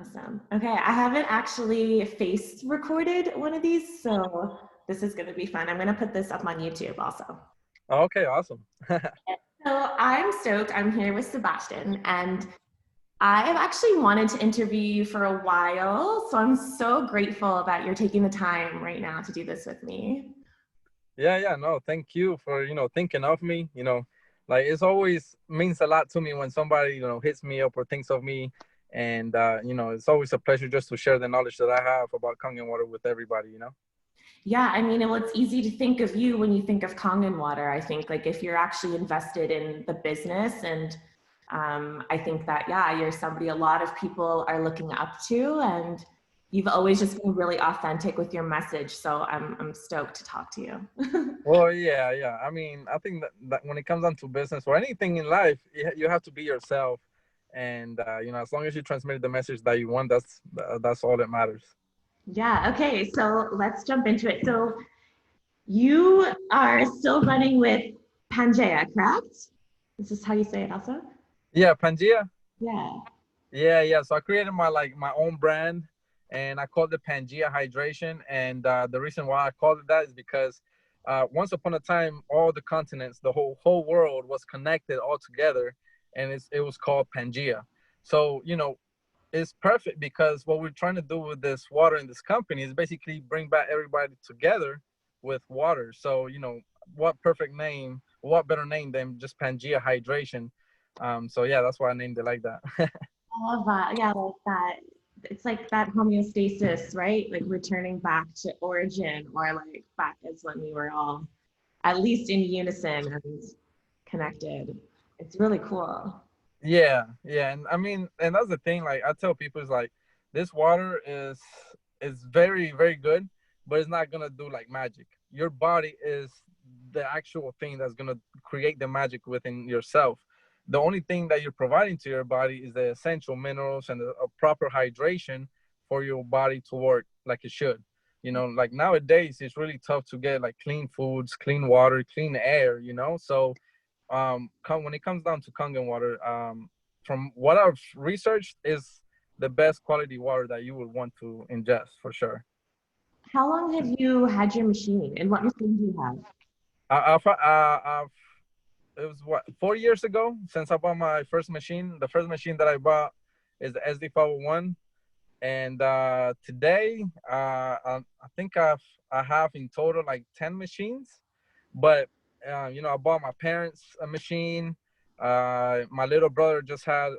Awesome. Okay, I haven't actually face recorded one of these, so this is going to be fun. I'm going to put this up on YouTube also. Okay, awesome. So I'm stoked. I'm here with Sebastian, and I've actually wanted to interview you for a while. So I'm so grateful that you're taking the time right now to do this with me. Yeah, no, thank you for, thinking of me. Like it's always means a lot to me when somebody, hits me up or thinks of me. And, it's always a pleasure just to share the knowledge that I have about Kangen water with everybody. Yeah, I mean, it's easy to think of you when you think of Kangen water. I think like if you're actually invested in the business, and I think that, yeah, you're somebody a lot of people are looking up to, and you've always just been really authentic with your message. So I'm stoked to talk to you. Well, yeah. I mean, I think that when it comes down to business or anything in life, you have to be yourself. And, as long as you transmit the message that you want, that's all that matters. Yeah, okay, so let's jump into it. So you are still running with Pangea, correct? Is this how you say it also? Yeah, Pangea. Yeah. Yeah. So I created my own brand, and I called it Pangea Hydration. And the reason why I called it that is because once upon a time, all the continents, the whole world was connected all together, and it was called Pangea. So it's perfect because what we're trying to do with this water in this company is basically bring back everybody together with water. So what perfect name, what better name than just Pangea Hydration? So yeah, that's why I named it like that. I love that. Yeah, like that. It's like that homeostasis, right? Like returning back to origin, or like back as when we were all at least in unison and connected. It's really cool. Yeah, and I mean, and that's the thing. Like I tell people, is like this water is very very good, but it's not gonna do like magic. Your body is the actual thing that's gonna create the magic within yourself. The only thing that you're providing to your body is the essential minerals and a proper hydration for your body to work like it should. Like nowadays, it's really tough to get like clean foods, clean water, clean air. So when it comes down to Kangen water, from what I've researched, is the best quality water that you would want to ingest for sure. How long have you had your machine, and what machine do you have? I've it was what 4 years ago since I bought my first machine. The first machine that I bought is the SD501, and today I think I have in total like 10 machines, but I bought my parents a machine. My little brother just had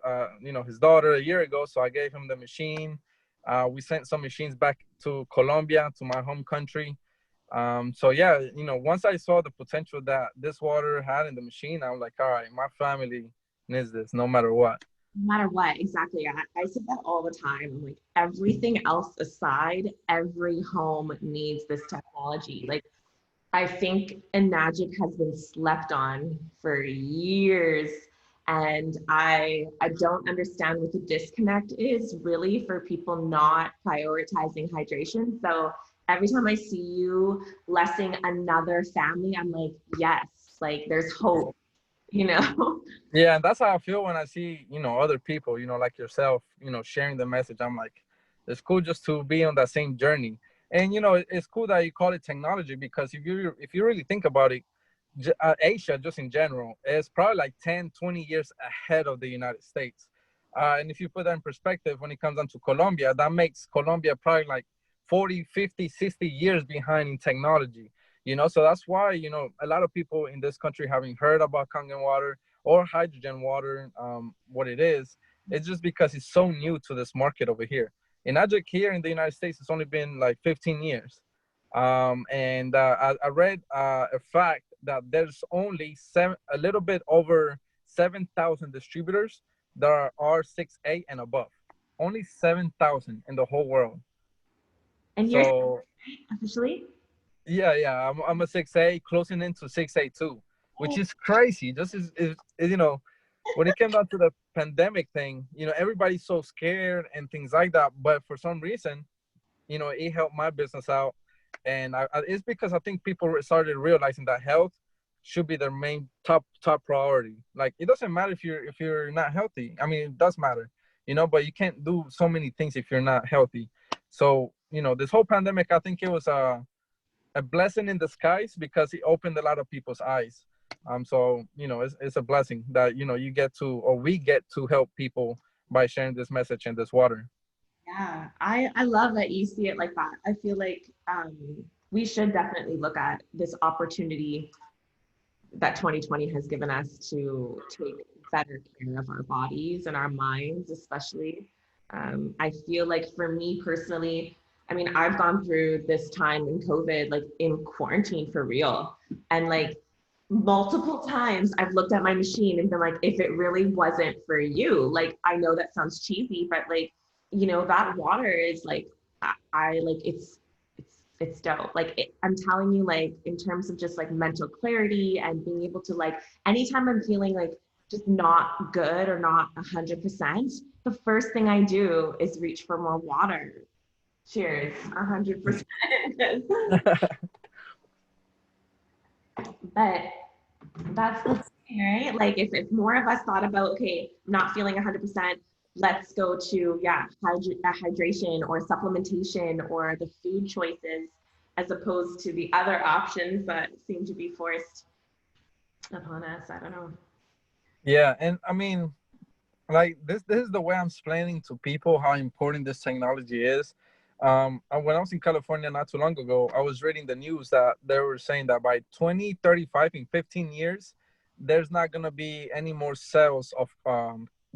his daughter a year ago, so I gave him the machine. We sent some machines back to Colombia, to my home country. So yeah, once I saw the potential that this water had in the machine, I'm like, all right, my family needs this no matter what. No matter what, exactly. I say that all the time. I'm like, everything else aside, every home needs this technology. Like, I think Enagic has been slept on for years. And I don't understand what the disconnect is really for people not prioritizing hydration. So every time I see you blessing another family, I'm like, yes, like there's hope, you know? Yeah, and that's how I feel when I see, other people, like yourself, sharing the message. I'm like, it's cool just to be on that same journey. And it's cool that you call it technology, because if you really think about it, Asia just in general is probably like 10, 20 years ahead of the United States. And if you put that in perspective, when it comes down to Colombia, that makes Colombia probably like 40, 50, 60 years behind in technology. So that's why, a lot of people in this country haven't heard about Kangen water or hydrogen water, what it is. It's just because it's so new to this market over here. In Agic here in the United States, it's only been like 15 years. And I read a fact that there's only a little bit over 7,000 distributors that are 6A and above. Only 7,000 in the whole world. And you're So officially? yeah, I'm a 6A, closing into 6A too, which is crazy. Just when it came down to the pandemic thing, everybody's so scared and things like that. But for some reason, it helped my business out, and it's because I think people started realizing that health should be their main top priority. Like it doesn't matter if you're not healthy. I mean, it does matter. but you can't do so many things if you're not healthy. So, this whole pandemic, I think it was a blessing in disguise because it opened a lot of people's eyes. So, it's a blessing that, you get to, or we get to help people by sharing this message and this water. Yeah, I love that you see it like that. I feel like we should definitely look at this opportunity that 2020 has given us to take better care of our bodies and our minds, especially. I feel like for me personally, I mean, I've gone through this time in COVID, like in quarantine for real. And like multiple times I've looked at my machine and been like, if it really wasn't for you, like, I know that sounds cheesy, but like, that water is like, I like, it's dope. Like I'm telling you, like in terms of just like mental clarity and being able to like, anytime I'm feeling like just not good or not 100%, the first thing I do is reach for more water. Cheers, 100%. But that's the thing, right? Like if more of us thought about, okay, I'm not feeling 100%, let's go to, yeah, hydration or supplementation or the food choices as opposed to the other options that seem to be forced upon us. I don't know. Yeah. And I mean, like this is the way I'm explaining to people how important this technology is. When I was in California not too long ago, I was reading the news that they were saying that by 2035, in 15 years, there's not gonna be any more sales of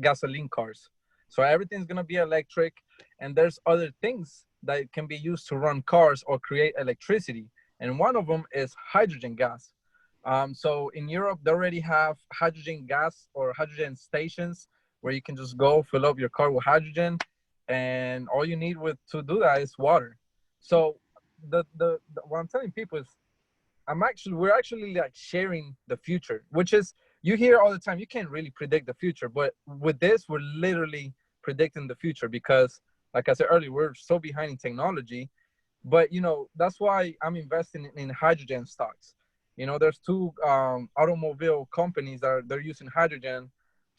gasoline cars. So everything's gonna be electric, and there's other things that can be used to run cars or create electricity, and one of them is hydrogen gas. So in Europe, they already have hydrogen gas or hydrogen stations where you can just go fill up your car with hydrogen, and all you need with to do that is water. So the what I'm telling people is we're actually like sharing the future, which is, you hear all the time you can't really predict the future, but with this we're literally predicting the future because, like I said earlier, we're so behind in technology. But that's why I'm investing in hydrogen stocks. There's two automobile companies that they're using hydrogen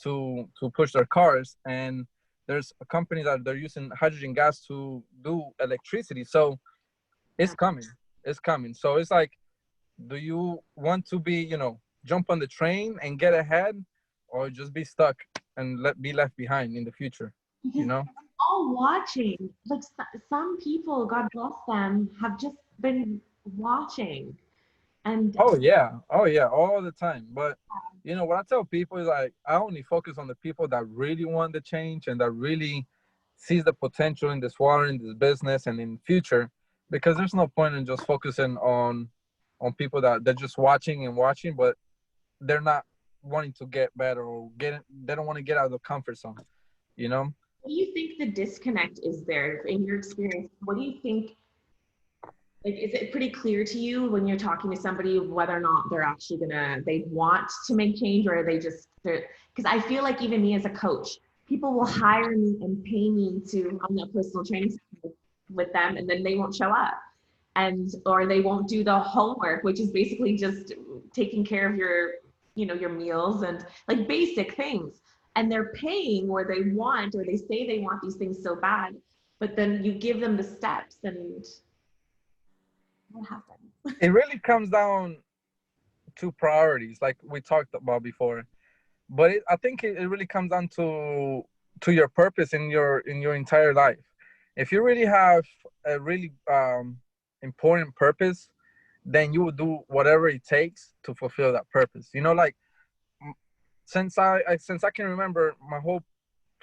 to push their cars, and there's a company that they're using hydrogen gas to do electricity. So it's coming. It's coming. So it's like, do you want to be, jump on the train and get ahead, or just be stuck and be left behind in the future? You Because know? all watching, like some people, God bless them, have just been watching. And Oh yeah, oh yeah, all the time. But what I tell people is like, I only focus on the people that really want the change and that really sees the potential in this water, in this business, and in the future. Because there's no point in just focusing on people that they're just watching and watching, but they're not wanting to get better or they don't want to get out of the comfort zone. You know? what do you think the disconnect is there in your experience? What do you think, like, is it pretty clear to you when you're talking to somebody whether or not they're actually they want to make change, or are they just, because I feel like even me as a coach, people will hire me and pay me to run that personal training session with them, and then they won't show up. And, or they won't do the homework, which is basically just taking care of your meals and like basic things. And they're paying where they want, or they say they want these things so bad, but then you give them the steps and what happens? It really comes down to priorities, like we talked about before. But I think it really comes down to your purpose in your entire life. If you really have a really important purpose, then you will do whatever it takes to fulfill that purpose. Like, since I can remember, my whole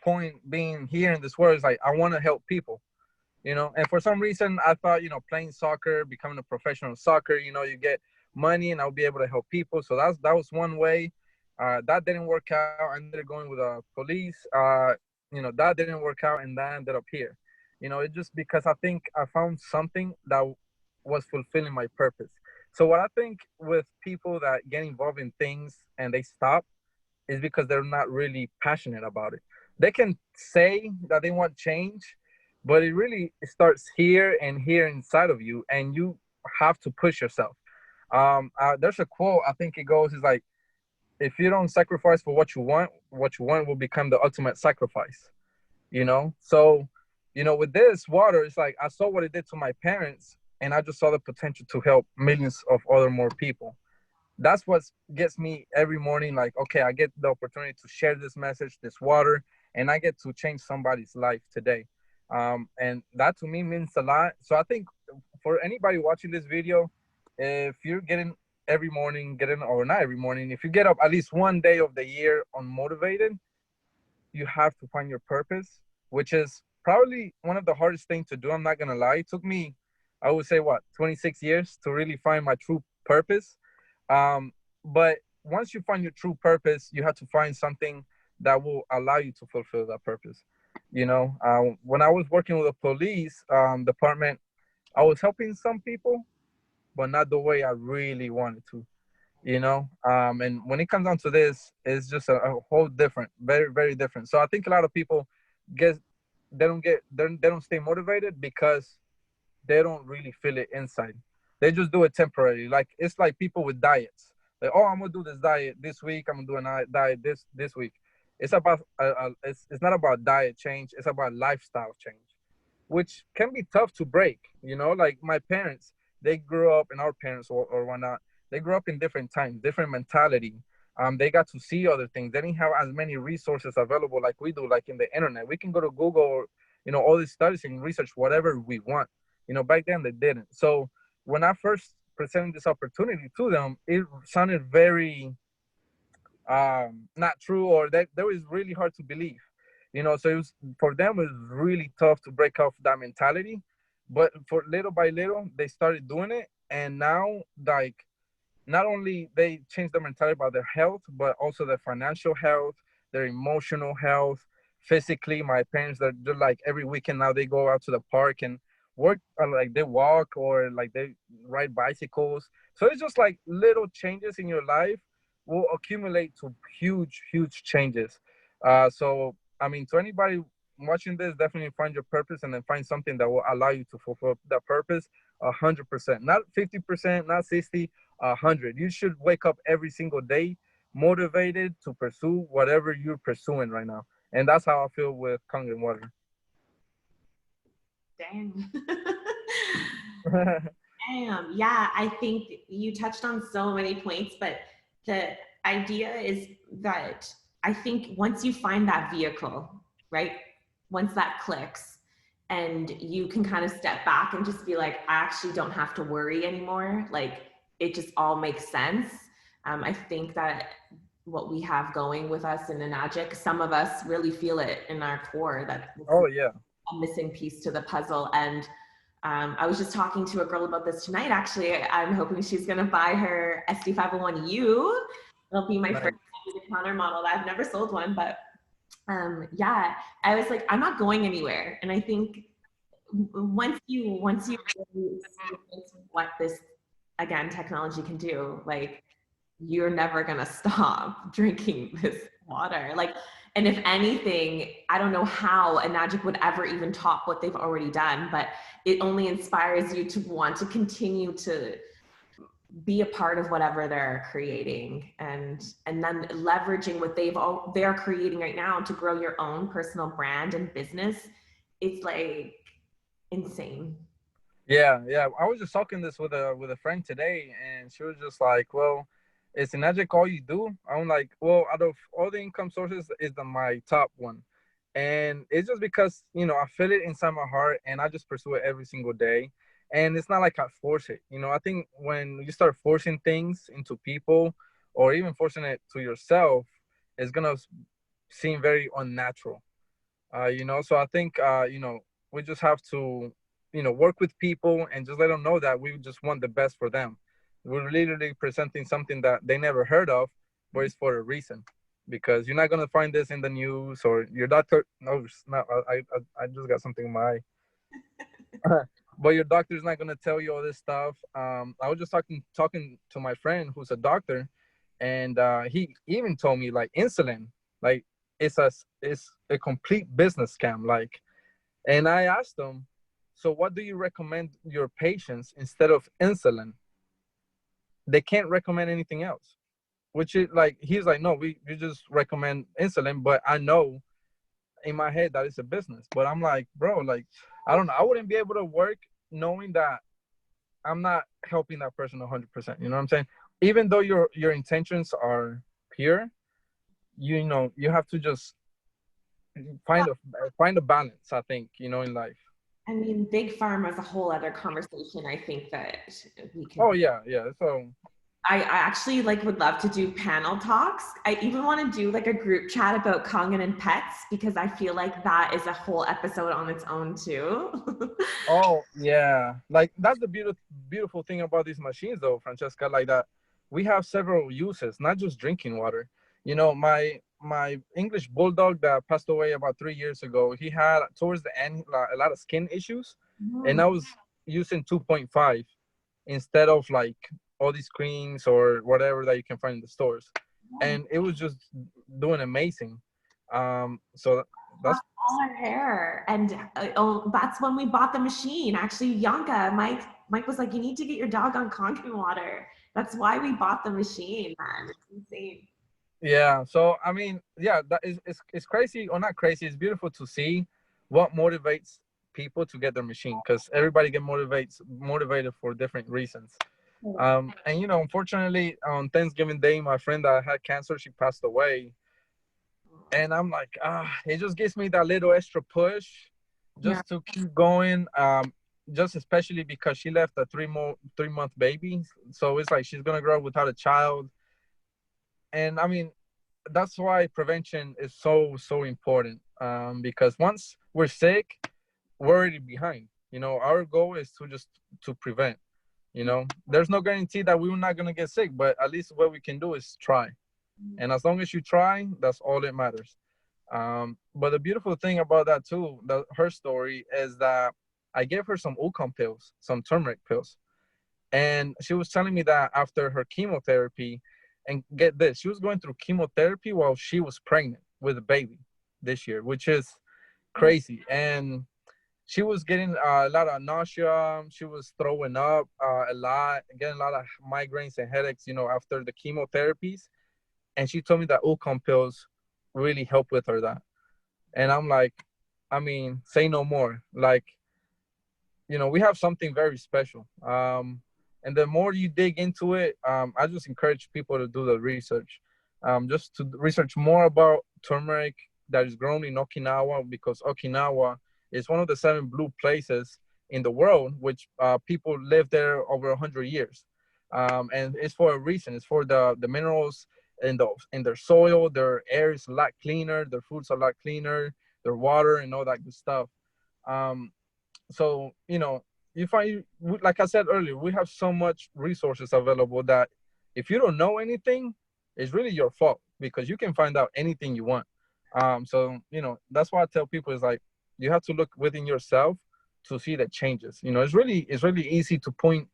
point being here in this world is like, I want to help people. And for some reason I thought, playing soccer, becoming a professional soccer, you get money and I'll be able to help people. So that was one way. That didn't work out. I ended up going with police. That didn't work out, and that ended up here. It's just because I think I found something that was fulfilling my purpose. So what I think with people that get involved in things and they stop is because they're not really passionate about it. They can say that they want change, but it really starts here and here inside of you, and you have to push yourself. There's a quote, I think it goes, is like, if you don't sacrifice for what you want will become the ultimate sacrifice. you know? So, you know, with this water, it's like I saw what it did to my parents, and I just saw the potential to help millions of other more people. That's what gets me every morning. Like, okay, I get the opportunity to share this message, this water, and I get to change somebody's life today. And that to me means a lot. So I think for anybody watching this video, if you're getting every morning, getting or not every morning, if you get up at least one day of the year unmotivated, you have to find your purpose, which is probably one of the hardest things to do. I'm not gonna lie. It took me, I would say, what, 26 years to really find my true purpose. But once you find your true purpose, you have to find something that will allow you to fulfill that purpose. You know, when I was working with the police department, I was helping some people, but not the way I really wanted to. You know, and when it comes down to this, it's just a whole different, very, very different. So I think a lot of people get they don't stay motivated because they don't really feel it inside. They just do it temporarily. Like it's like people with diets. Like, oh, I'm gonna do this diet this week. I'm gonna do a diet this week. It's about it's not about diet change. It's about lifestyle change, which can be tough to break. You know, like my parents, they grew up, and our parents or whatnot, they grew up in different times, different mentality. They got to see other things. They didn't have as many resources available like we do, like in the internet. We can go to Google or, you know, all these studies and research whatever we want. You know, back then they didn't. So when I first presented this opportunity to them, it sounded very not true, or that was really hard to believe. You know, so it was for them it was really tough to break off that mentality. But for little by little, they started doing it, and now like not only they change their mentality about their health, but also their financial health, their emotional health, physically. My parents, they're like every weekend now they go out to the park and work, like they walk or like they ride bicycles. So it's just like little changes in your life will accumulate to huge, huge changes. So I mean, to anybody watching this, definitely find your purpose and then find something that will allow you to fulfill that purpose 100%, not 50%, not 60, 100. You should wake up every single day motivated to pursue whatever you're pursuing right now. And that's how I feel with Kangen water. Dang. Damn. Yeah, I think you touched on so many points, but the idea is that I think once you find that vehicle, right? Once that clicks and you can kind of step back and just be like, I actually don't have to worry anymore. Like it just all makes sense. I think that what we have going with us in Enagic, some of us really feel it in our core that this Oh is yeah. a missing piece to the puzzle. And I was just talking to a girl about this tonight. Actually, I'm hoping she's going to buy her SD501U. It'll be my Nice. first counter model. I've never sold one, but yeah, I was like, I'm not going anywhere. And I think once you really experience what this again technology can do, like you're never gonna stop drinking this water. Like, and if anything, I don't know how Enagic would ever even top what they've already done, but it only inspires you to want to continue to be a part of whatever they're creating, and then leveraging what they're creating right now to grow your own personal brand and business. It's like insane. Yeah, yeah. I was just talking this with a friend today, and she was just like, "Well, is Enagic all you do?" I'm like, "Well, out of all the income sources, is the my top one." And it's just because, you know, I feel it inside my heart and I just pursue it every single day. And it's not like I force it. You know, I think when you start forcing things into people or even forcing it to yourself, it's gonna seem very unnatural. You know, so I think you know, we just have to, you know, work with people and just let them know that we just want the best for them. We're literally presenting something that they never heard of, but it's for a reason. Because you're not gonna find this in the news or your doctor. No, it's not. I just got something in my eye. But your doctor's not gonna tell you all this stuff. I was just talking to my friend who's a doctor, and he even told me like insulin, like it's a complete business scam. Like, and I asked him, so what do you recommend your patients instead of insulin? They can't recommend anything else. Which is like he's like, no, we just recommend insulin, but I know in my head that it's a business. But I'm like, bro, like, I don't know. I wouldn't be able to work knowing that I'm not helping that person 100%. You know what I'm saying? Even though your intentions are pure, you know, you have to just find a balance, I think, you know, in life. I mean, big pharma is a whole other conversation. I think that we could. Oh yeah, yeah. So I actually like would love to do panel talks. I even want to do like a group chat about Kangen and pets because I feel like that is a whole episode on its own too. oh yeah, like that's the beautiful thing about these machines, though, Francesca. Like that, we have several uses, not just drinking water. You know, my English bulldog that passed away about 3 years ago, he had towards the end like, a lot of skin issues, and I was using 2.5 instead of like all these creams or whatever that you can find in the stores, and it was just doing amazing. So that's All our hair, and oh, that's when we bought the machine. Actually, Yanka, Mike was like, "You need to get your dog on Kangen water." That's why we bought the machine, man. It's insane. Yeah. So I mean, yeah, that is it's crazy or not crazy. It's beautiful to see what motivates people to get their machine because everybody get motivated for different reasons. And you know, unfortunately, on Thanksgiving Day, my friend that had cancer, she passed away, and I'm like, it just gives me that little extra push Yeah. just to keep going. Just especially because she left a 3-month baby, so it's like she's gonna grow up without a child, and I mean that's why prevention is so important, because once we're sick we're already behind. You know, our goal is to just to prevent. You know, there's no guarantee that we're not going to get sick, but at least what we can do is try, and as long as you try, that's all that matters. But the beautiful thing about that too, her story is that I gave her some Ulcom pills, some turmeric pills, and she was telling me that after her chemotherapy, and get this, she was going through chemotherapy while she was pregnant with a baby this year, which is crazy. And she was getting a lot of nausea. She was throwing up a lot, getting a lot of migraines and headaches, you know, after the chemotherapies. And she told me that Ulcom pills really help with her that. And I'm like, I mean, say no more. Like, you know, we have something very special. And the more you dig into it, I just encourage people to do the research, just to research more about turmeric that is grown in Okinawa, because Okinawa is one of the 7 blue places in the world, which people live there over 100 years. And it's for a reason. It's for the minerals in their soil. Their air is a lot cleaner. Their food's a lot cleaner. Their water and all that good stuff. Um, so you know, you find, like I said earlier, we have so much resources available that if you don't know anything, it's really your fault, because you can find out anything you want. So you know, that's why I tell people is like, you have to look within yourself to see the changes. You know, it's really easy to point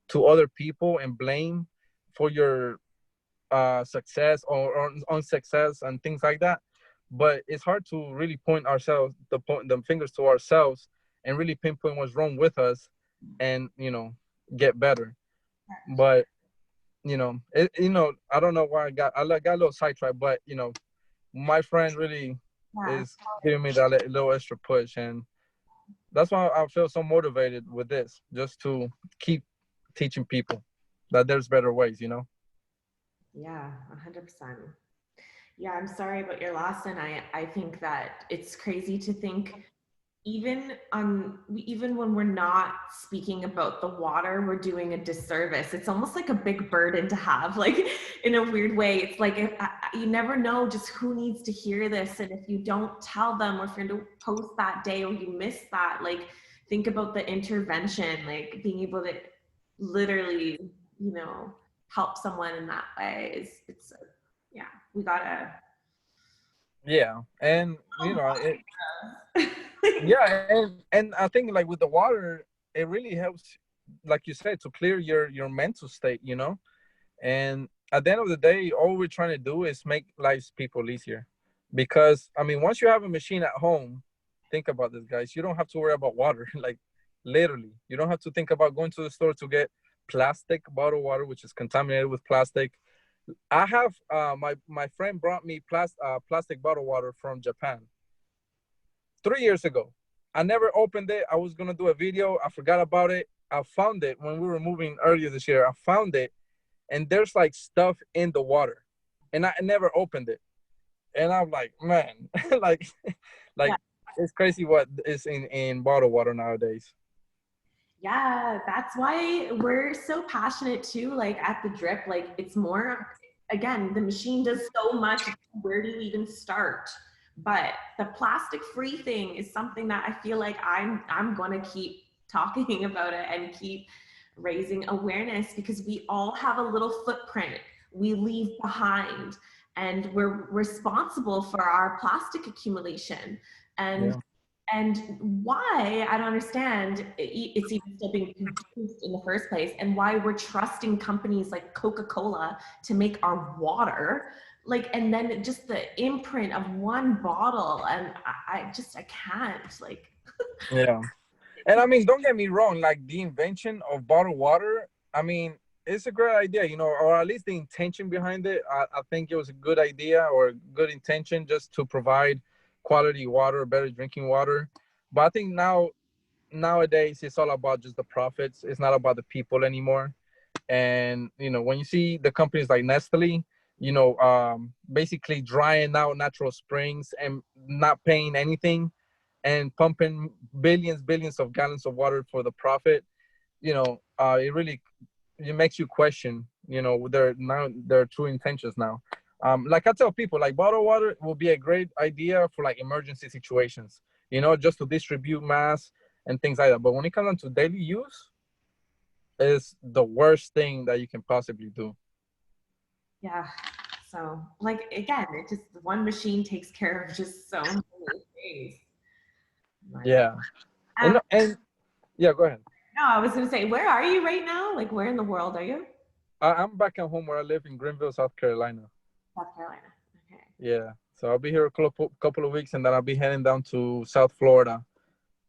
to other people and blame for your success or unsuccess and things like that. But it's hard to really point ourselves, the fingers to ourselves, and really pinpoint what's wrong with us, and you know, get better. But you know, I don't know why I got a little sidetracked, but you know, my friend really Yeah. is giving me that little extra push, and that's why I feel so motivated with this, just to keep teaching people that there's better ways. You know. Yeah, 100%. Yeah, I'm sorry about your loss, and I think that it's crazy to think even when we're not speaking about the water, we're doing a disservice. It's almost like a big burden to have, like in a weird way. It's like you never know just who needs to hear this, and if you don't tell them, or if you're to post that day or you miss that, like think about the intervention, like being able to literally, you know, help someone in that way is it's yeah, we gotta. Yeah, and you know, yeah, and I think like with the water, it really helps, like you said, to clear your mental state. You know, and at the end of the day, all we're trying to do is make lives people easier, because I mean, once you have a machine at home, think about this, guys. You don't have to worry about water. Like literally, you don't have to think about going to the store to get plastic bottled water, which is contaminated with plastic. I have my friend brought me plastic bottled water from Japan, 3 years ago. I never opened it. I was gonna do a video. I forgot about it. I found it when we were moving earlier this year. I found it, and there's like stuff in the water, and I never opened it. And I'm like, man, like, Yeah. like it's crazy what is in bottled water nowadays. Yeah, that's why we're so passionate too, like at the drip. Like it's more, again, the machine does so much. Where do you even start? But the plastic free thing is something that I feel like I'm gonna keep talking about it and keep raising awareness, because we all have a little footprint we leave behind, and we're responsible for our plastic accumulation. And Yeah. and why, I don't understand it's even still being produced in the first place, and why we're trusting companies like Coca-Cola to make our water, like, and then just the imprint of one bottle, and I can't, like. Yeah. And I mean, don't get me wrong, like the invention of bottled water, I mean, it's a great idea, or at least the intention behind it. I think it was a good idea or a good intention just to provide quality water, better drinking water. But I think nowadays it's all about just the profits. It's not about the people anymore. And when you see the companies like Nestle, basically drying out natural springs and not paying anything and pumping billions of gallons of water for the profit, it makes you question, their true intentions now. Like I tell people, like bottled water will be a great idea for like emergency situations, just to distribute mass and things like that. But when it comes down to daily use, is the worst thing that you can possibly do. Yeah. So, like, again, it just, one machine takes care of just so many things. Like, Yeah. And yeah, go ahead. no, I was gonna say, where are you right now? Like, where in the world are you? I'm back at home where I live in Greenville, South Carolina. South Carolina. Okay. Yeah. So I'll be here a couple of weeks, and then I'll be heading down to South Florida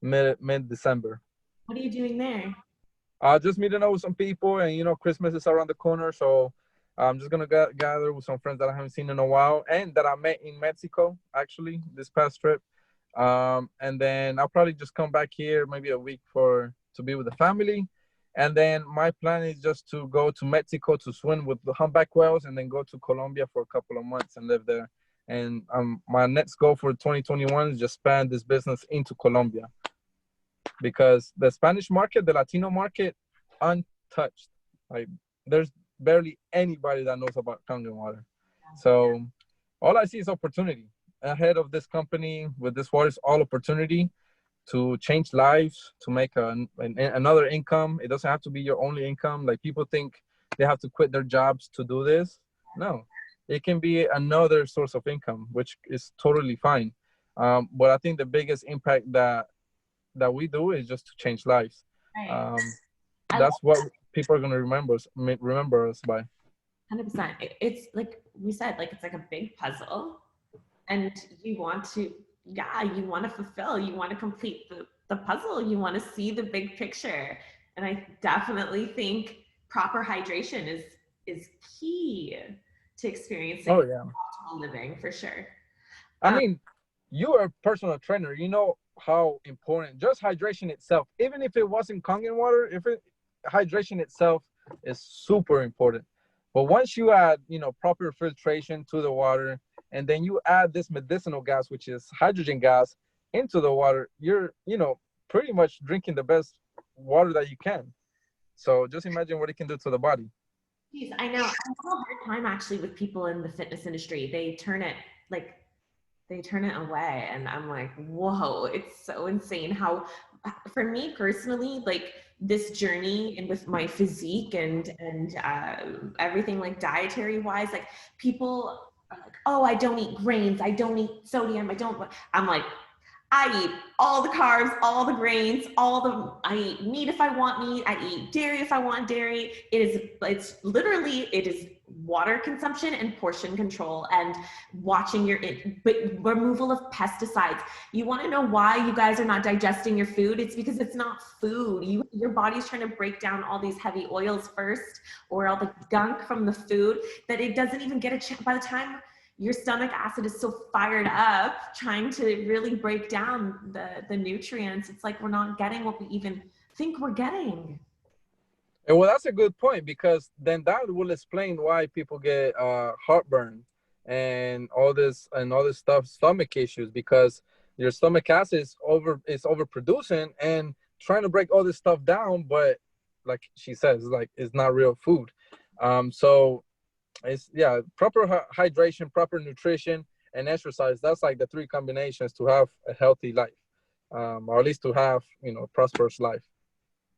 mid December. What are you doing there? Just meeting up with some people, and Christmas is around the corner, so I'm just gonna gather with some friends that I haven't seen in a while, and that I met in Mexico actually this past trip. And then I'll probably just come back here maybe a week to be with the family, and then my plan is just to go to Mexico to swim with the humpback whales, and then go to Colombia for a couple of months and live there. And my next goal for 2021 is just expand this business into Colombia, because the Spanish market, the Latino market, untouched. Like there's barely anybody that knows about Kangen water. So all I see is opportunity ahead of this company with this water. Is all opportunity to change lives, to make another income. It doesn't have to be your only income. Like people think they have to quit their jobs to do this. No, it can be another source of income, which is totally fine. But I think the biggest impact that we do is just to change lives. Right. Um, I love that's what people are gonna remember us by. 100%. It's like we said, like it's like a big puzzle, and you want to, yeah, you want to fulfill, you want to complete the puzzle, you want to see the big picture. And I definitely think proper hydration is key to Oh experiencing yeah. optimal living, for sure. I mean, you are a personal trainer. You know how important just hydration itself, even if it wasn't Kangen water, hydration itself is super important. But once you add, proper filtration to the water, and then you add this medicinal gas, which is hydrogen gas, into the water, you're, pretty much drinking the best water that you can. So just imagine what it can do to the body. Geez, I know. I have a hard time actually with people in the fitness industry. Like they turn it away, and I'm like, whoa, it's so insane how, for me personally, like this journey and with my physique and everything, like dietary wise, like people are like, oh, I don't eat grains, I don't eat sodium, I'm like, I eat all the carbs, all the grains, I eat meat if I want meat, I eat dairy if I want dairy. It is water consumption and portion control and watching but removal of pesticides. You want to know why you guys are not digesting your food? It's because it's not food. Your body's trying to break down all these heavy oils first, or all the gunk from the food, that it doesn't even get a chance by the time your stomach acid is so fired up trying to really break down the nutrients. It's like we're not getting what we even think we're getting. And well, that's a good point, because then that will explain why people get heartburn and all this stuff, stomach issues, because your stomach acid is overproducing and trying to break all this stuff down, but like she says, like it's not real food. So it's, yeah, proper hydration, proper nutrition, and exercise. That's like the three combinations to have a healthy life, or at least to have, you know, a prosperous life.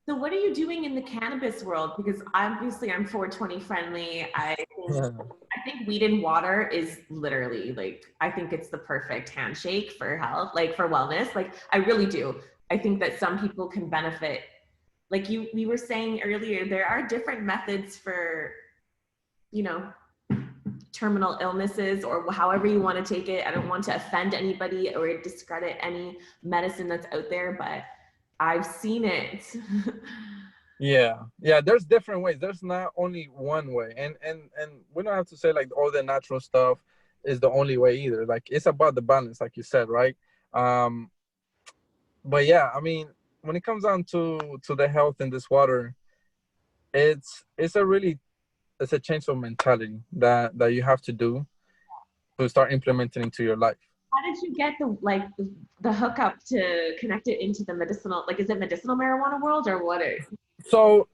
So what are you doing in the cannabis world? Because obviously I'm 420 friendly. I think weed and water is literally like, I think it's the perfect handshake for health, like for wellness. Like I really do. I think that some people can benefit. Like we were saying earlier, there are different methods for, you know, terminal illnesses or however you want to take it. I don't want to offend anybody or discredit any medicine that's out there, but I've seen it. Yeah, there's different ways. There's not only one way, and we don't have to say like all the natural stuff is the only way either. Like it's about the balance, like you said, right? um but yeah, I mean, when it comes down to the health in this water, it's a really, it's a change of mentality that you have to do to start implementing into your life. How did you get the hookup to connect it into the medicinal, like is it medicinal marijuana world or what is? So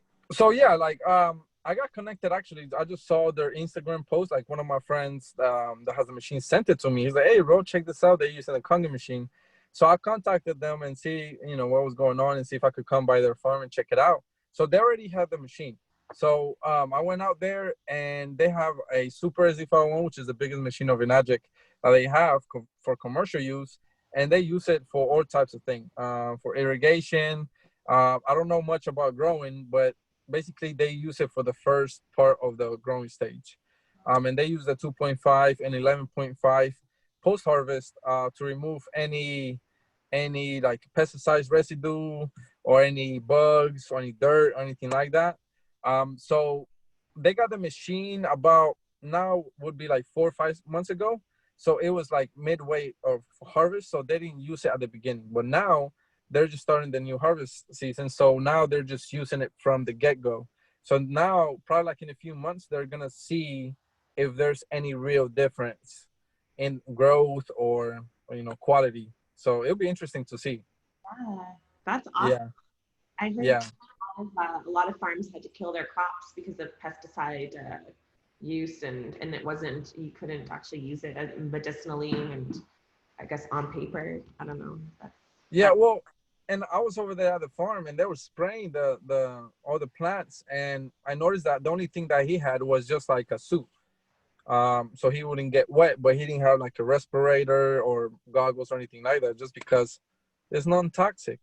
yeah, like I got connected actually. I just saw their Instagram post. Like one of my friends that has a machine sent it to me. He's like, "Hey, bro, check this out. They're using a Conga machine." So I contacted them and see, you know, what was going on and see if I could come by their farm and check it out. So they already had the machine. So I went out there and they have a Super Z501, which is the biggest machine of Enagic that they have for commercial use, and they use it for all types of things, for irrigation. I don't know much about growing, but basically they use it for the first part of the growing stage. And they use the 2.5 and 11.5 post harvest to remove any like pesticides residue or any bugs or any dirt or anything like that. So they got the machine about, now would be like 4 or 5 months ago. So it was like midway of harvest. So they didn't use it at the beginning, but now they're just starting the new harvest season. So now they're just using it from the get-go. So now probably like in a few months, they're going to see if there's any real difference in growth or, you know, quality. So it'll be interesting to see. Yeah, that's awesome. Yeah. I heard Yeah. a lot of farms had to kill their crops because of pesticide use, and it wasn't, you couldn't actually use it medicinally and I guess on paper. I don't know. Yeah. Well, and I was over there at the farm and they were spraying the all the plants, and I noticed that the only thing that he had was just like a suit, so he wouldn't get wet, but he didn't have like a respirator or goggles or anything like that, just because it's non-toxic.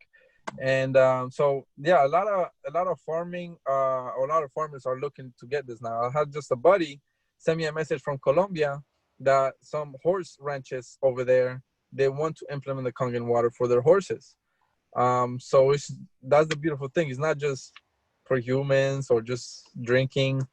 And so yeah, a lot of farming, a lot of farmers are looking to get this now. I had just a buddy send me a message from Colombia that some horse ranches over there, they want to implement the Kangen water for their horses. So that's the beautiful thing. It's not just for humans or just drinking.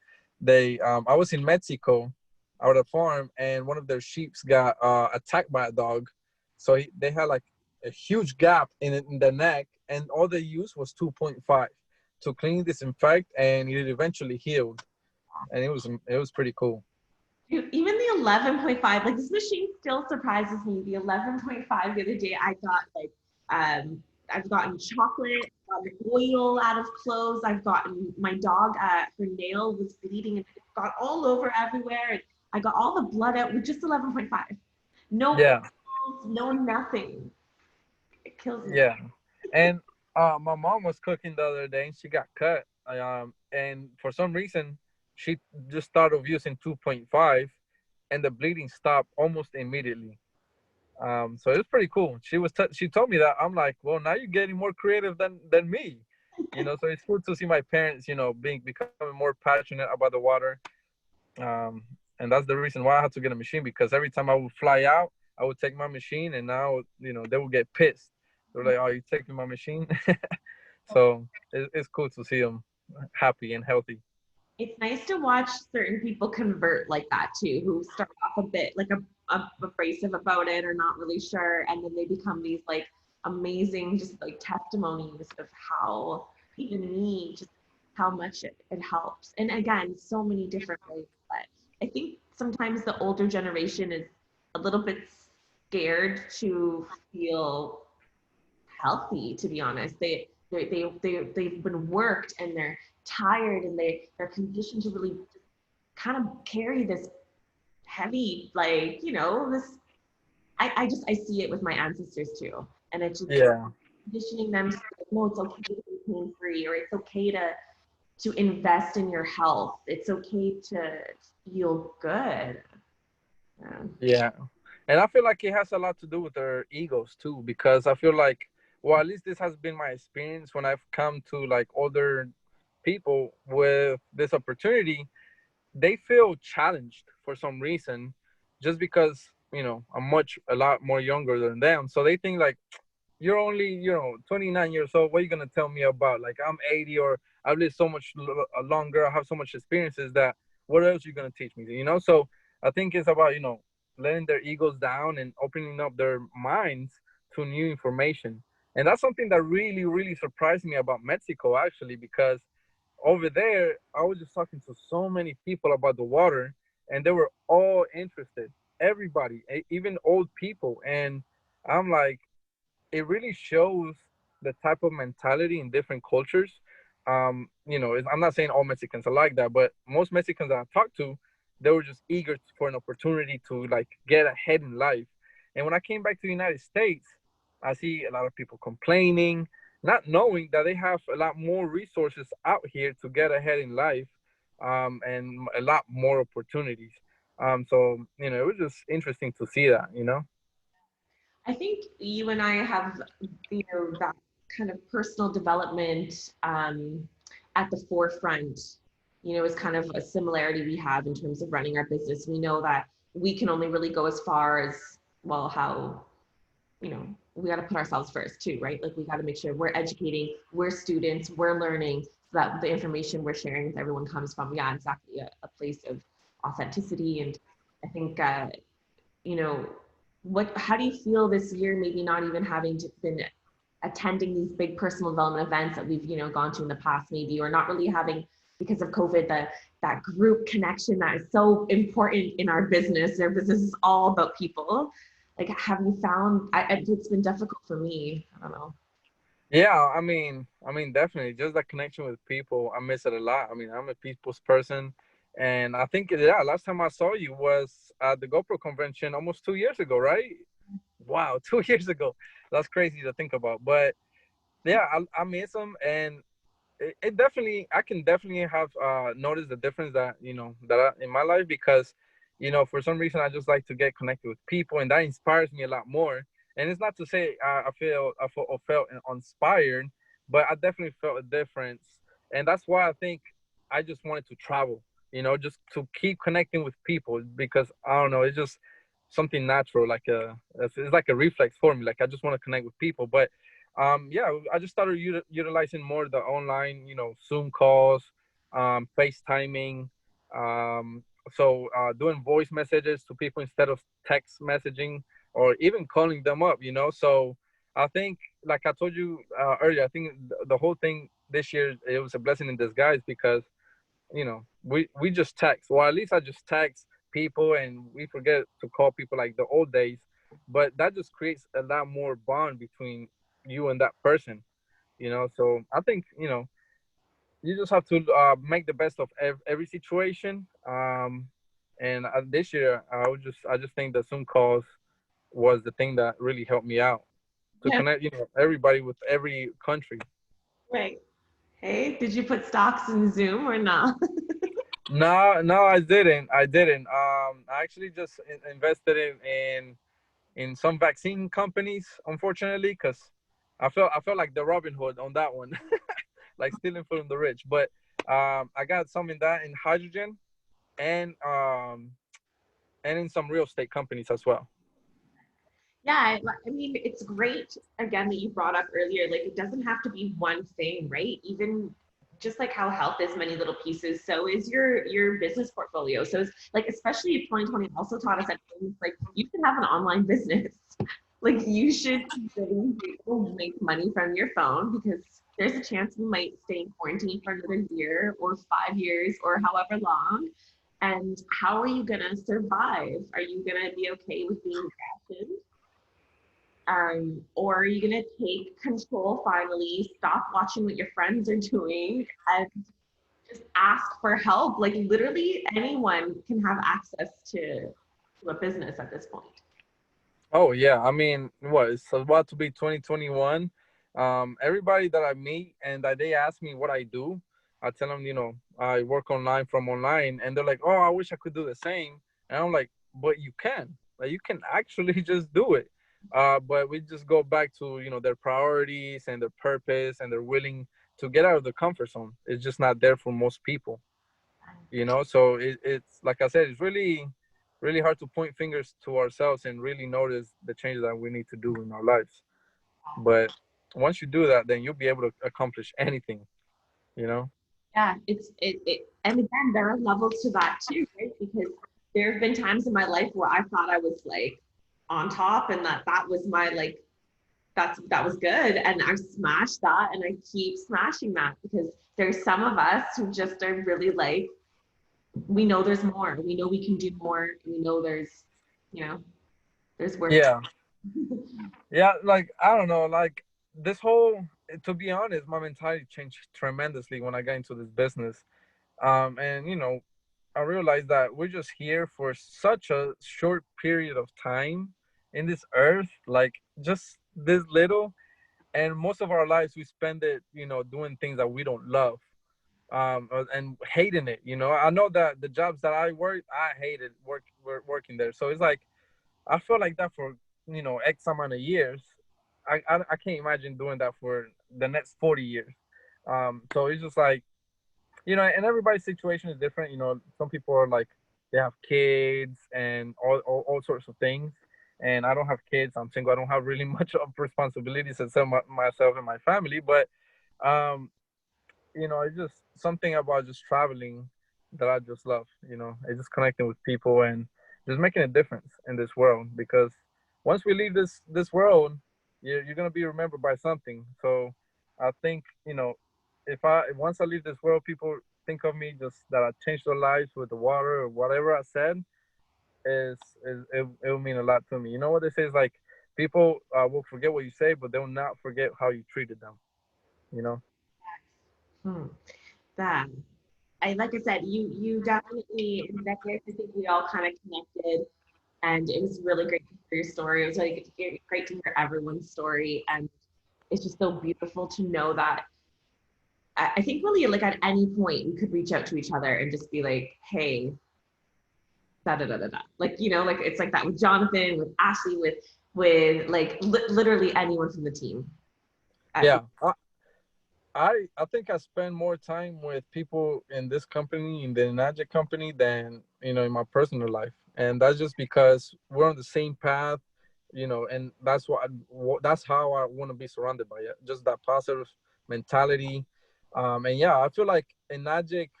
I was in Mexico out at a farm, and one of their sheeps got attacked by a dog. So they had like a huge gap in the neck, and all they used was 2.5 to clean, disinfect, and it eventually healed. And it was pretty cool. Dude, even the 11.5, like this machine still surprises me. The 11.5 the other day, I got like, I've gotten chocolate, oil out of clothes. I've gotten my dog, her nail was bleeding and it got all over everywhere. And I got all the blood out with just 11.5. No Yeah, pills, no nothing. It kills me. yeah. And my mom was cooking the other day and she got cut. And for some reason, she just started using 2.5, and the bleeding stopped almost immediately. So it was pretty cool. She told me that. I'm like, well, now you're getting more creative than me, you know. So it's cool to see my parents, you know, becoming more passionate about the water. Um, and that's the reason why I had to get a machine, because every time I would fly out, I would take my machine, and now, you know, they would get pissed. They're like, "Oh, you taking my machine?" So it's cool to see them happy and healthy. It's nice to watch certain people convert like that too, who start off a bit like abrasive about it or not really sure, and then they become these like amazing, just like testimonies of how even me, just how much it helps. And again, so many different ways. But I think sometimes the older generation is a little bit scared to feel healthy, to be honest. They've been worked and they're tired and they're conditioned to really kind of carry this heavy, like, you know, this I just I see it with my ancestors too. And it's just Yeah. conditioning them to like, no, it's okay to be pain free, or it's okay to invest in your health. It's okay to feel good. Yeah. Yeah. And I feel like it has a lot to do with their egos too, because I feel like, well, at least this has been my experience when I've come to like older people with this opportunity. They feel challenged for some reason, just because, I'm a lot more younger than them. So they think like, you're only, 29 years old. What are you gonna tell me about? Like, I'm 80, or I've lived so much longer. I have so much experiences that what else are you gonna teach me? So I think it's about, letting their egos down and opening up their minds to new information. And that's something that really, really surprised me about Mexico, actually, because over there, I was just talking to so many people about the water, and they were all interested. Everybody, even old people. And I'm like, it really shows the type of mentality in different cultures. I'm not saying all Mexicans are like that, but most Mexicans that I've talked to, they were just eager for an opportunity to like get ahead in life. And when I came back to the United States, I see a lot of people complaining, not knowing that they have a lot more resources out here to get ahead in life, and a lot more opportunities. It was just interesting to see that. I think you and I have, you know, that kind of personal development at the forefront, you know, is kind of a similarity we have in terms of running our business. We know that we can only really go as far as, well, how, you know, we got to put ourselves first too, right? Like we got to make sure we're educating, we're students, we're learning, so that the information we're sharing with everyone comes from, yeah, exactly a place of authenticity. And I think, you know, how do you feel this year, maybe not even having to been attending these big personal development events that we've, you know, gone to in the past, maybe, or not really having, because of COVID, that group connection that is so important in our business. Our business is all about people. Like, have you found, it's been difficult for me. I don't know. Yeah, I mean, definitely, just that connection with people. I miss it a lot. I mean, I'm a people's person, and I think, yeah, last time I saw you was at the GoPro convention almost 2 years ago, right? Wow, 2 years ago. That's crazy to think about. But yeah, I miss them, and it definitely, I can definitely have noticed the difference that in my life, because for some reason I just like to get connected with people, and that inspires me a lot more. And it's not to say I felt inspired, but I definitely felt a difference. And that's why I think I just wanted to travel, just to keep connecting with people, because I don't know, it's just something natural, like it's like a reflex for me. Like, I just want to connect with people. But yeah, I just started utilizing more the online, Zoom calls, FaceTiming, um, doing voice messages to people instead of text messaging, or even calling them up. So I think, like I told you earlier, I think the whole thing this year, it was a blessing in disguise, because we just text, or at least I just text people, and we forget to call people like the old days. But that just creates a lot more bond between you and that person. So I think, you just have to make the best of every situation. And this year, I just think the Zoom calls was the thing that really helped me out to Yeah, connect, everybody with every country. right. Hey, did you put stocks in Zoom or not? No, no, I didn't. I actually just invested in some vaccine companies, unfortunately, because I felt like the Robin Hood on that one, like stealing from the rich. But I got some in that, in hydrogen, and in some real estate companies as well. Yeah, I mean, it's great again that you brought up earlier. Like, it doesn't have to be one thing, right? Even just like how health is many little pieces, so is your business portfolio. So it's like, especially if 2020 also taught us that things like you can have an online business. Like you should really be able to make money from your phone, because there's a chance you might stay in quarantine for another year or 5 years or however long. And how are you gonna survive? Are you gonna be okay with being rationed? Or are you gonna take control finally, stop watching what your friends are doing, and just ask for help? Like literally anyone can have access to a business at this point. Oh yeah, I mean, what it's about to be 2021. Everybody that I meet and that they ask me what I do, I tell them, I work online from online, and they're like, "Oh, I wish I could do the same." And I'm like, "But you can, like, you can actually just do it." But we just go back to their priorities and their purpose, and they're willing to get out of the comfort zone. It's just not there for most people. So it's like I said, it's really hard to point fingers to ourselves and really notice the changes that we need to do in our lives. But once you do that, then you'll be able to accomplish anything you know Yeah, and again, there are levels to that too, right? Because there have been times in my life where I thought I was like on top, and that was my like that was good, and I smashed that, and I keep smashing that, because there's some of us who just are really like, we know there's more, we know we can do more, we know you know there's work. yeah. Yeah, like I don't know, like this whole to be honest, my mentality changed tremendously when I got into this business. And I realized that we're just here for such a short period of time in this earth, like just this little, and most of our lives we spend it, doing things that we don't love, and hating it. I know that the jobs that I worked, I hated working there. So it's like I feel like that for X amount of years. I can't imagine doing that for the next 40 years. So it's just like, and everybody's situation is different. Some people are like they have kids and all sorts of things. And I don't have kids. I'm single. I don't have really much of responsibilities except myself and my family. But um, it's just something about just traveling that I just love. It's just connecting with people and just making a difference in this world. Because once we leave this world, you're gonna be remembered by something. So I think if once I leave this world, people think of me just that I changed their lives with the water or whatever I said. It will mean a lot to me. You know what they say is like people will forget what you say, but they'll not forget how you treated them. You know. Hmm. That like I said, you definitely in decades, I think we all kind of connected, and it was really great to hear your story. It was like great to hear everyone's story, and it's just so beautiful to know that I think really like at any point we could reach out to each other and just be like, hey, da da da da da. Like like it's like that with Jonathan, with Ashley, with like literally anyone from the team. Yeah. I think I spend more time with people in this company, in the Magic company, than in my personal life, and that's just because we're on the same path, and that's how I want to be surrounded by it. Just that positive mentality, and yeah, I feel like in Magic,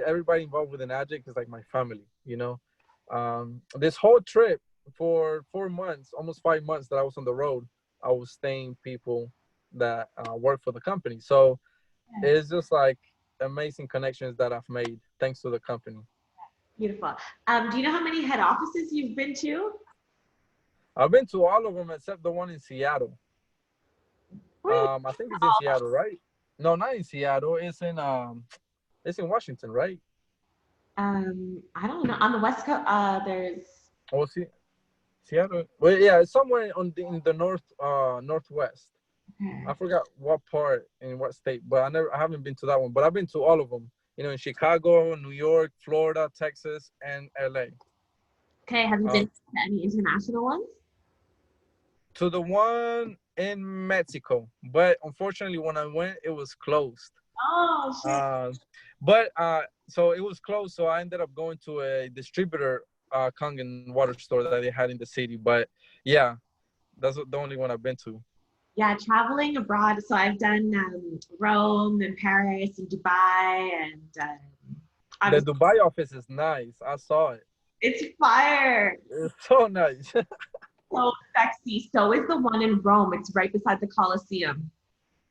everybody involved with the Magic is like my family. This whole trip for 4 months, almost 5 months that I was on the road, I was staying people that work for the company. So it's just like amazing connections that I've made thanks to the company. Beautiful. Do you know how many head offices you've been to? I've been to all of them except the one in Seattle. Really? I think it's in Seattle, right? No, not in Seattle. It's in Washington, right? I don't know. On the West Coast, there's. Oh, Seattle. Well, yeah, it's somewhere in the northwest. Okay. I forgot what part in what state, but I haven't been to that one. But I've been to all of them. In Chicago, New York, Florida, Texas, and LA. Okay. Have you been Um, to any international ones? to the one in Mexico, but unfortunately, when I went, it was closed. Oh shit. Uh, but so it was closed, so I ended up going to a distributor Kangen water store that they had in the city. But yeah, that's the only one I've been to. Yeah, traveling abroad. So I've done Rome and Paris and Dubai, and The obviously Dubai office is nice. I saw it. it's fire. It's so nice. So sexy. So is the one in Rome. It's right beside the Colosseum.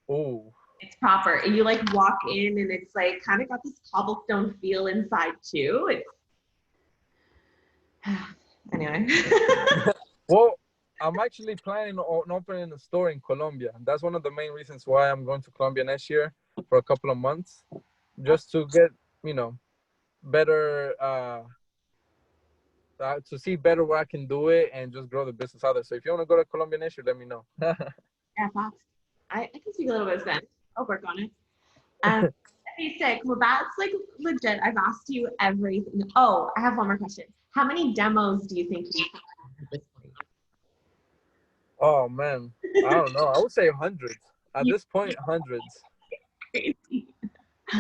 Oh, It's proper. And you like walk in and it's like kind of got this cobblestone feel inside too. It's anyway. well, I'm actually planning on opening a store in Colombia. That's one of the main reasons why I'm going to Colombia next year for a couple of months, just to get, you know, better, to see better where I can do it and just grow the business out there. So if you want to go to Colombia next year, let me know. Yeah, Fox. I can speak a little bit of Spanish. I'll work on it. Okay, sick. Well, that's like legit. I've asked you everything. Oh, I have one more question. How many demos do you think you have at this point? Oh man, I don't know. I would say hundreds. At You this point, hundreds. crazy.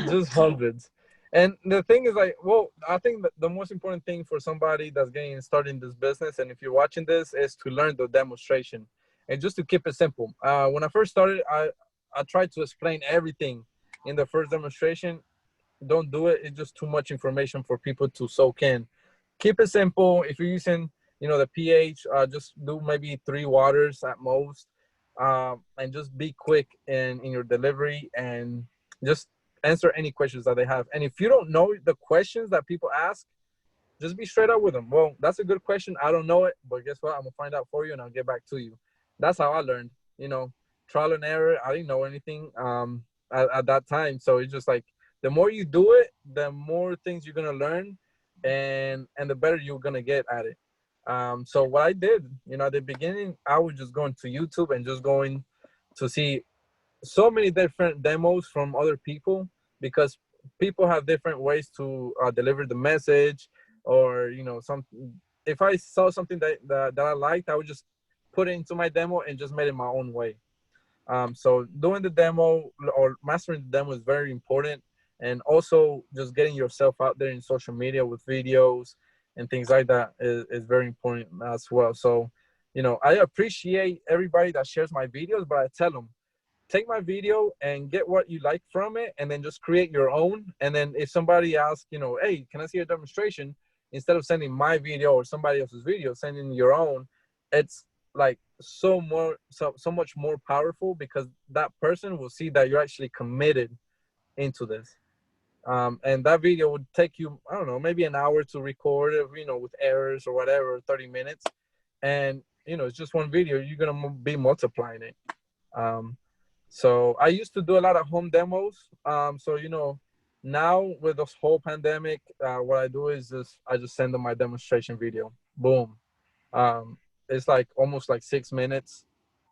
Just hundreds. And the thing is, like, well, I think that the most important thing for somebody that's getting started in this business, and if you're watching this, is to learn the demonstration and just to keep it simple. When I first started, I tried to explain everything in the first demonstration. Don't do it. It's just too much information for people to soak in. Keep it simple. If you're using, the pH, just do maybe 3 waters at most, and just be quick in your delivery and just answer any questions that they have. And if you don't know the questions that people ask, just be straight up with them. Well, that's a good question. I don't know it, but guess what? I'm gonna find out for you and I'll get back to you. That's how I learned. Trial and error. I didn't know anything at that time, so it's just like the more you do it, the more things you're gonna learn, and the better you're gonna get at it. So what I did, at the beginning, I was just going to YouTube and just going to see so many different demos from other people, because people have different ways to deliver the message, or some. If I saw something that I liked, I would just put it into my demo and just made it my own way. So doing the demo or mastering the demo is very important, and also just getting yourself out there in social media with videos and things like that is very important as well. So I appreciate everybody that shares my videos, but I tell them, take my video and get what you like from it, and then just create your own. And then if somebody asks, hey, can I see a demonstration, instead of sending my video or somebody else's video, sending your own. It's like so much more powerful, because that person will see that you're actually committed into this. And that video would take you, I don't know, maybe an hour to record it, with errors or whatever, 30 minutes. And it's just one video. You're gonna be multiplying it. So I used to do a lot of home demos. So now with this whole pandemic, what I do is I just send them my demonstration video. Boom. It's like almost like 6 minutes,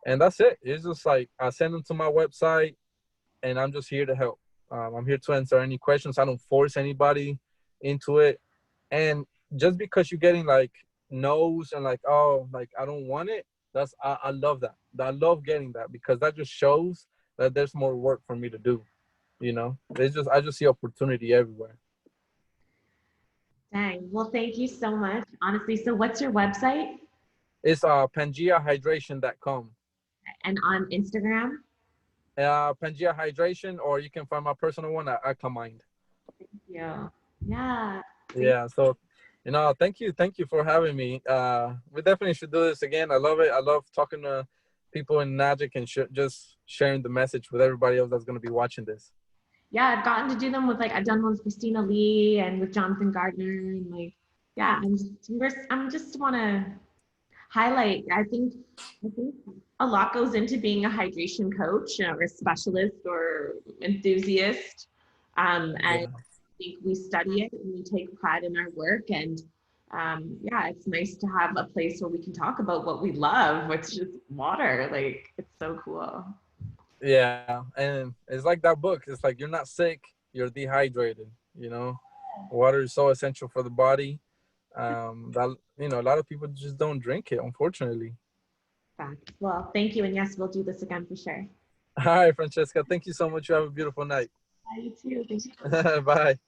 and that's it. It's just like I send them to my website, and I'm just here to help. I'm here to answer any questions. I don't force anybody into it. And just because you're getting like no's and like, oh, like I don't want it, I love that. I love getting that, because that just shows that there's more work for me to do. I just see opportunity everywhere. Dang. Well, thank you so much. Honestly, so what's your website? It's PangeaHydration.com. And on Instagram? Pangea Hydration, or you can find my personal one at Akamind. Yeah. Yeah. Yeah. So, thank you for having me. We definitely should do this again. I love it. I love talking to people in magic and just sharing the message with everybody else that's going to be watching this. Yeah, I've gotten to do them with I've done one with Christina Lee and with Jonathan Gardner, and yeah, I'm just want to highlight. I think a lot goes into being a hydration coach or a specialist or enthusiast. And Yeah. I think we study it and we take pride in our work. And yeah, it's nice to have a place where we can talk about what we love, which is water. It's so cool. Yeah, and it's like that book. It's like you're not sick, you're dehydrated. Water is so essential for the body. That a lot of people just don't drink it, unfortunately. Fact. Well, thank you. And yes, we'll do this again for sure. All right, Francesca. Thank you so much. You have a beautiful night. You too. Thank you. Bye.